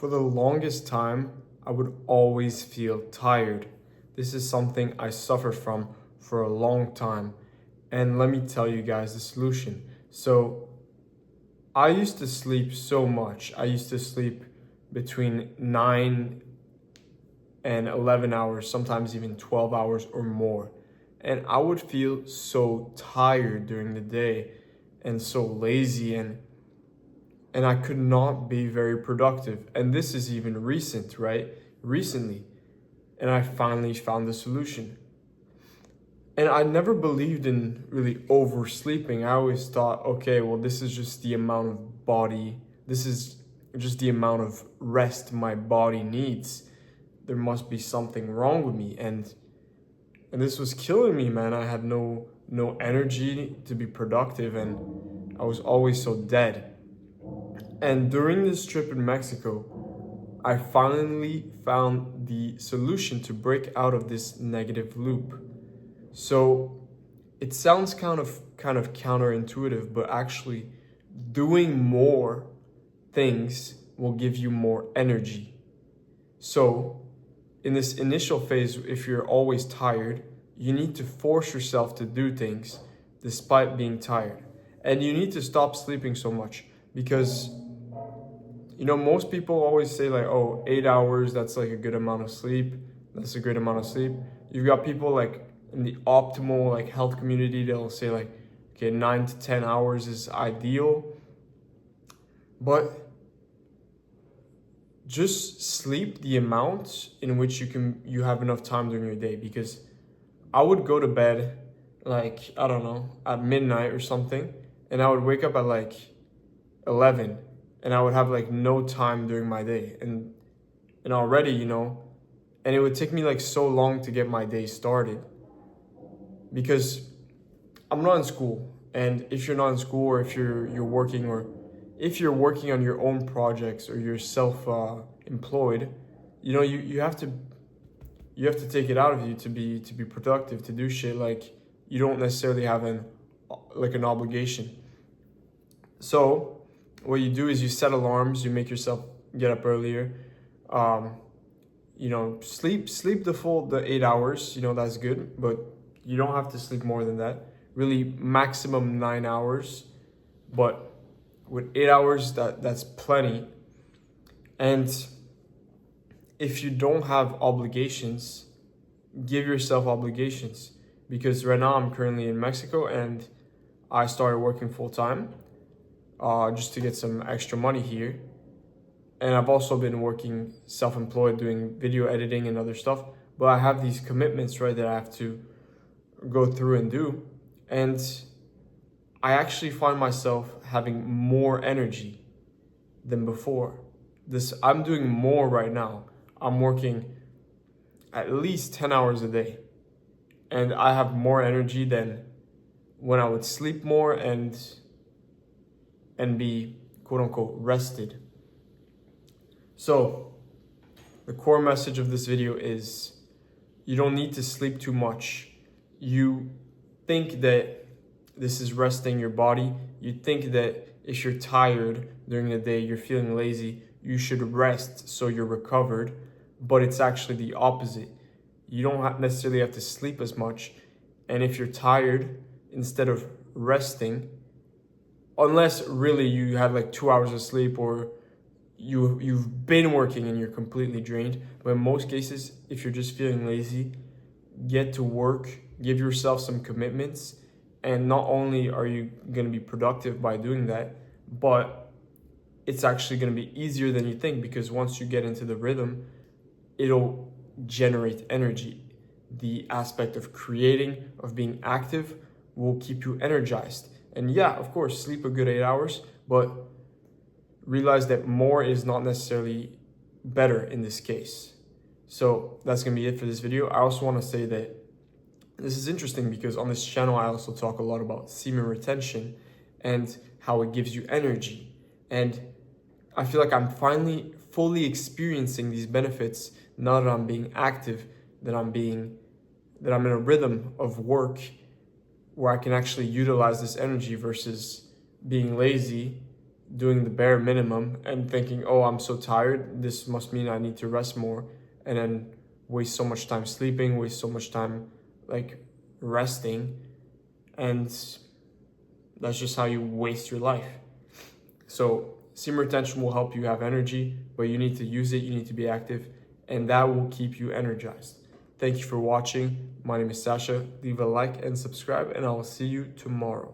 For the longest time, I would always feel tired. This is something I suffered from for a long time. And let me tell you guys the solution. So, I used to sleep so much. I used to sleep between 9 and 11 hours, sometimes even 12 hours or more. And I would feel so tired during the day and so lazy and I could not be very productive. And this is even recent, right? Recently. And I finally found the solution. And I never believed in really oversleeping. I always thought, okay, well, this is just the amount of this is just the amount of rest my body needs. There must be something wrong with me. And this was killing me, man. I had no energy to be productive and I was always so dead. And during this trip in Mexico, I finally found the solution to break out of this negative loop. So it sounds kind of counterintuitive, but actually doing more things will give you more energy. So in this initial phase, if you're always tired, you need to force yourself to do things despite being tired. And you need to stop sleeping so much because most people always say like, oh, 8 hours, that's like a good amount of sleep. That's a great amount of sleep. You've got people like in the optimal like health community, they'll say like, okay, 9 to 10 hours is ideal. But just sleep the amount in which you have enough time during your day, because I would go to bed like, I don't know, at midnight or something, and I would wake up at like 11 and I would have like no time during my day. And already, and it would take me like so long to get my day started because I'm not in school. And if you're not in school, or if you're working, or if you're working on your own projects, or you're employed, you have to take it out of you to be productive, to do shit like you don't necessarily have an obligation. So what you do is you set alarms, you make yourself get up earlier. Sleep the 8 hours, that's good, but you don't have to sleep more than that. Really maximum 9 hours, but with 8 hours, that's plenty. And if you don't have obligations, give yourself obligations, because right now I'm currently in Mexico and I started working full time just to get some extra money here. And I've also been working self-employed, doing video editing and other stuff. But I have these commitments, right, that I have to go through and do. And I actually find myself having more energy than before. I'm doing more right now. I'm working at least 10 hours a day. And I have more energy than when I would sleep more and be quote unquote rested. So the core message of this video is you don't need to sleep too much. You think that this is resting your body. You think that if you're tired during the day, you're feeling lazy, you should rest so you're recovered. But it's actually the opposite. You don't necessarily have to sleep as much. And if you're tired, instead of resting, unless really you have like 2 hours of sleep, or you've been working and you're completely drained. But in most cases, if you're just feeling lazy, get to work, give yourself some commitments. And not only are you going to be productive by doing that, but it's actually going to be easier than you think, because once you get into the rhythm, it'll generate energy. The aspect of creating, of being active, will keep you energized. And yeah, of course, sleep a good 8 hours, but realize that more is not necessarily better in this case. So that's going to be it for this video. I also want to say that this is interesting because on this channel, I also talk a lot about semen retention and how it gives you energy. And I feel like I'm finally fully experiencing these benefits now that I'm being active, that I'm in a rhythm of work where I can actually utilize this energy versus being lazy, doing the bare minimum and thinking, oh, I'm so tired, this must mean I need to rest more, and then waste so much time sleeping, waste so much time like resting, and that's just how you waste your life. So seam retention will help you have energy, but you need to use it, you need to be active, and that will keep you energized. Thank you for watching. My name is Sasha. Leave a like and subscribe, and I will see you tomorrow.